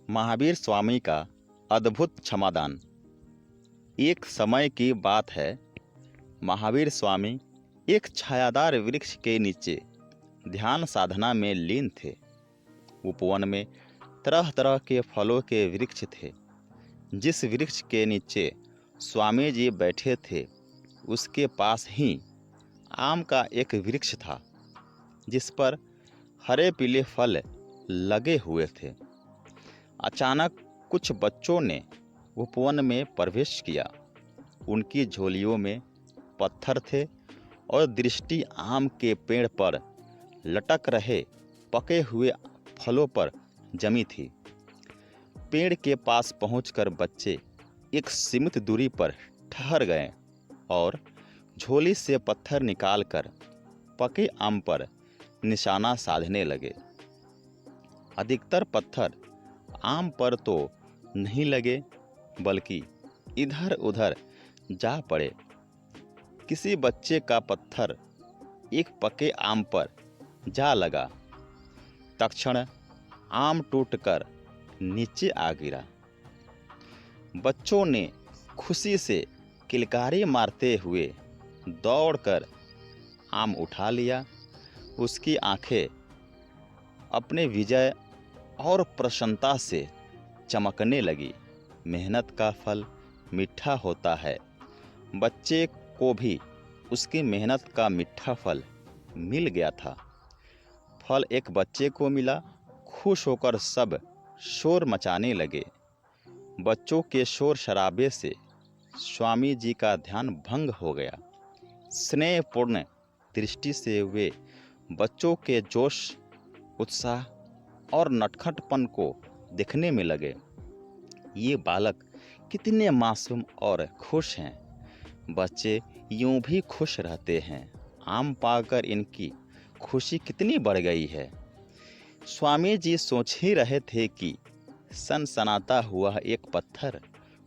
महावीर स्वामी का अद्भुत क्षमादान। एक समय की बात है, महावीर स्वामी एक छायादार वृक्ष के नीचे ध्यान साधना में लीन थे। उपवन में तरह तरह के फलों के वृक्ष थे। जिस वृक्ष के नीचे स्वामी जी बैठे थे, उसके पास ही आम का एक वृक्ष था, जिस पर हरे पीले फल लगे हुए थे। अचानक कुछ बच्चों ने उपवन में प्रवेश किया। उनकी झोलियों में पत्थर थे और दृष्टि आम के पेड़ पर लटक रहे पके हुए फलों पर जमी थी। पेड़ के पास पहुंचकर बच्चे एक सीमित दूरी पर ठहर गए और झोली से पत्थर निकालकर पके आम पर निशाना साधने लगे। अधिकतर पत्थर आम पर तो नहीं लगे, बल्कि इधर उधर जा पड़े। किसी बच्चे का पत्थर एक पके आम पर जा लगा। तत्क्षण आम टूटकर नीचे आ गिरा। बच्चों ने खुशी से किलकारी मारते हुए दौड़कर आम उठा लिया। उसकी आंखें अपने विजय और प्रसन्नता से चमकने लगी। मेहनत का फल मीठा होता है। बच्चे को भी उसकी मेहनत का मीठा फल मिल गया था। फल एक बच्चे को मिला। खुश होकर सब शोर मचाने लगे। बच्चों के शोर शराबे से स्वामी जी का ध्यान भंग हो गया। स्नेहपूर्ण दृष्टि से वे बच्चों के जोश, उत्साह और नटखटपन को देखने में लगे। ये बालक कितने मासूम और खुश हैं। बच्चे यूं भी खुश रहते हैं। आम पाकर इनकी खुशी कितनी बढ़ गई है। स्वामी जी सोच ही रहे थे कि सनसनाता हुआ एक पत्थर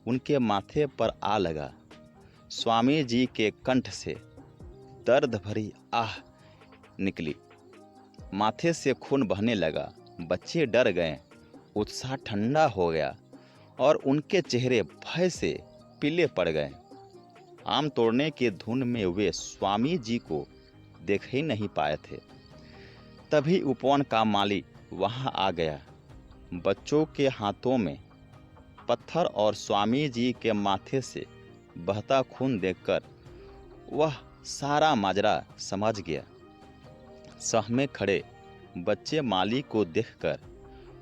उनके माथे पर आ लगा। स्वामी जी के कंठ से दर्द भरी आह निकली। माथे से खून बहने लगा। बच्चे डर गए। उत्साह ठंडा हो गया और उनके चेहरे भय से पीले पड़ गए। आम तोड़ने की धुन में वे स्वामी जी को देख ही नहीं पाए थे। तभी उपवन का माली वहां आ गया। बच्चों के हाथों में पत्थर और स्वामी जी के माथे से बहता खून देखकर वह सारा माजरा समझ गया। सहमे खड़े बच्चे माली को देखकर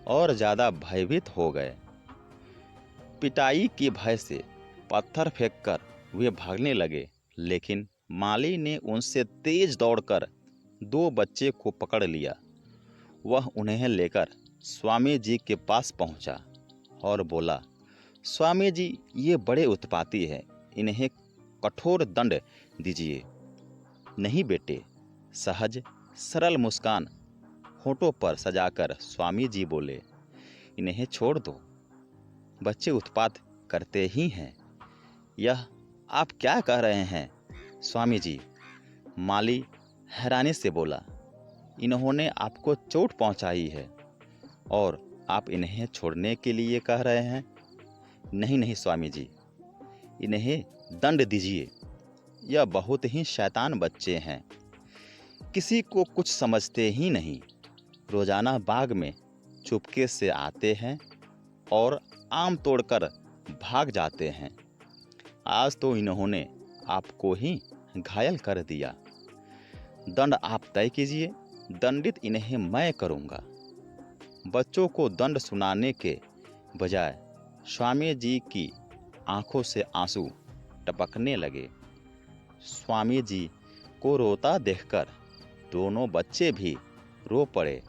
और ज़्यादा भयभीत हो गए। पिटाई की भय से पत्थर फेंककर वे भागने लगे, लेकिन माली ने उनसे तेज दौड़कर दो बच्चे को पकड़ लिया। वह उन्हें लेकर स्वामी जी के पास पहुंचा और बोला, स्वामी जी, ये बड़े उत्पाती हैं, इन्हें कठोर दंड दीजिए। नहीं बेटे, सहज सरल मुस्कान होठों पर सजाकर स्वामी जी बोले, इन्हें छोड़ दो। बच्चे उत्पात करते ही हैं। यह आप क्या कह रहे हैं स्वामी जी? माली हैरानी से बोला, इन्होंने आपको चोट पहुंचाई है और आप इन्हें छोड़ने के लिए कह रहे हैं? नहीं नहीं स्वामी जी, इन्हें दंड दीजिए। यह बहुत ही शैतान बच्चे हैं, किसी को कुछ समझते ही नहीं। रोजाना बाग में चुपके से आते हैं और आम तोड़कर भाग जाते हैं। आज तो इन्होंने आपको ही घायल कर दिया। दंड आप तय कीजिए, दंडित इन्हें मैं करूँगा। बच्चों को दंड सुनाने के बजाय स्वामी जी की आंखों से आंसू टपकने लगे। स्वामी जी को रोता देखकर दोनों बच्चे भी रो पड़े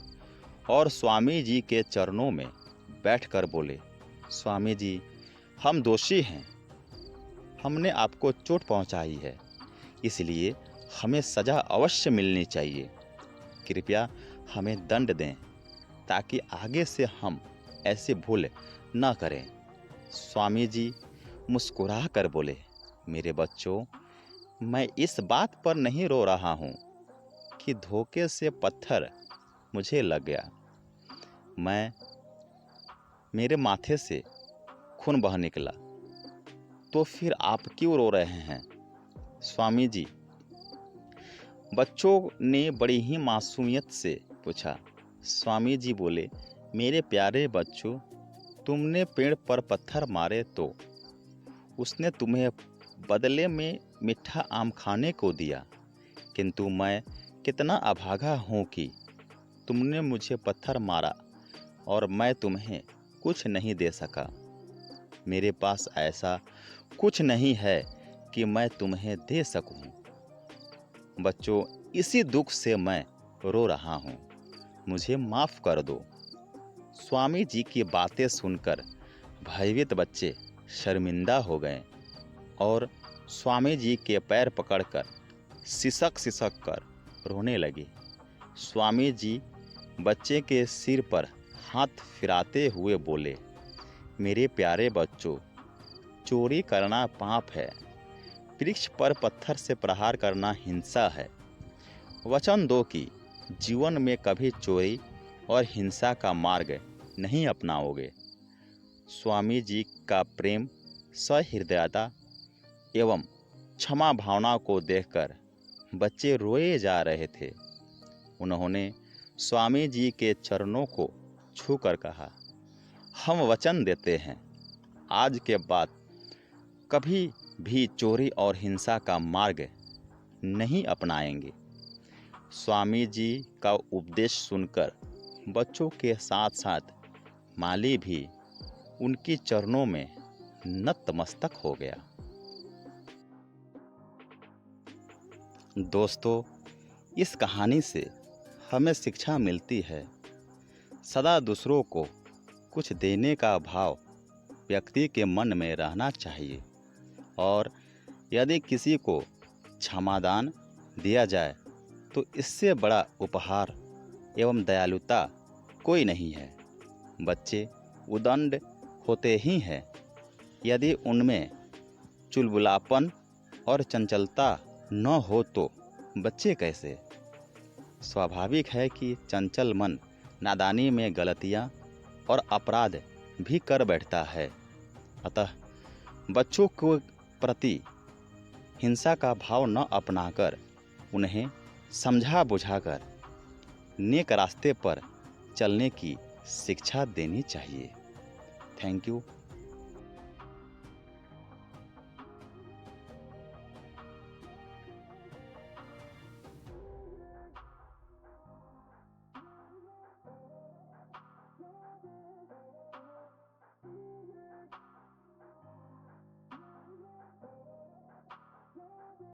और स्वामी जी के चरणों में बैठकर बोले, स्वामी जी, हम दोषी हैं। हमने आपको चोट पहुंचाई है, इसलिए हमें सज़ा अवश्य मिलनी चाहिए। कृपया हमें दंड दें ताकि आगे से हम ऐसे भूल न करें। स्वामी जी मुस्कुरा कर बोले, मेरे बच्चों, मैं इस बात पर नहीं रो रहा हूँ कि धोखे से पत्थर मुझे लग गया। मैं मेरे माथे से खून बह निकला। तो फिर आप क्यों रो रहे हैं स्वामी जी? बच्चों ने बड़ी ही मासूमियत से पूछा। स्वामी जी बोले, मेरे प्यारे बच्चों, तुमने पेड़ पर पत्थर मारे तो उसने तुम्हें बदले में मीठा आम खाने को दिया, किंतु मैं कितना अभागा हूँ कि तुमने मुझे पत्थर मारा और मैं तुम्हें कुछ नहीं दे सका। मेरे पास ऐसा कुछ नहीं है कि मैं तुम्हें दे सकूं। बच्चों, इसी दुख से मैं रो रहा हूँ, मुझे माफ़ कर दो। स्वामी जी की बातें सुनकर भयभीत बच्चे शर्मिंदा हो गए और स्वामी जी के पैर पकड़कर सिसक सिसक कर रोने लगे। स्वामी जी बच्चे के सिर पर हाथ फिराते हुए बोले, मेरे प्यारे बच्चों, चोरी करना पाप है, वृक्ष पर पत्थर से प्रहार करना हिंसा है। वचन दो कि जीवन में कभी चोरी और हिंसा का मार्ग नहीं अपनाओगे। स्वामी जी का प्रेम, सहृदयता एवं क्षमा भावना को देखकर बच्चे रोए जा रहे थे। उन्होंने स्वामी जी के चरणों को छूकर कहा, हम वचन देते हैं आज के बाद कभी भी चोरी और हिंसा का मार्ग नहीं अपनाएंगे। स्वामी जी का उपदेश सुनकर बच्चों के साथ साथ माली भी उनकी चरणों में नतमस्तक हो गया। दोस्तों, इस कहानी से हमें शिक्षा मिलती है, सदा दूसरों को कुछ देने का भाव व्यक्ति के मन में रहना चाहिए और यदि किसी को क्षमादान दिया जाए तो इससे बड़ा उपहार एवं दयालुता कोई नहीं है। बच्चे उदंड होते ही हैं, यदि उनमें चुलबुलापन और चंचलता न हो तो बच्चे कैसे? स्वाभाविक है कि चंचल मन नादानी में गलतियां और अपराध भी कर बैठता है। अतः बच्चों के प्रति हिंसा का भाव न अपनाकर उन्हें समझा बुझाकर नेक रास्ते पर चलने की शिक्षा देनी चाहिए। Thank you.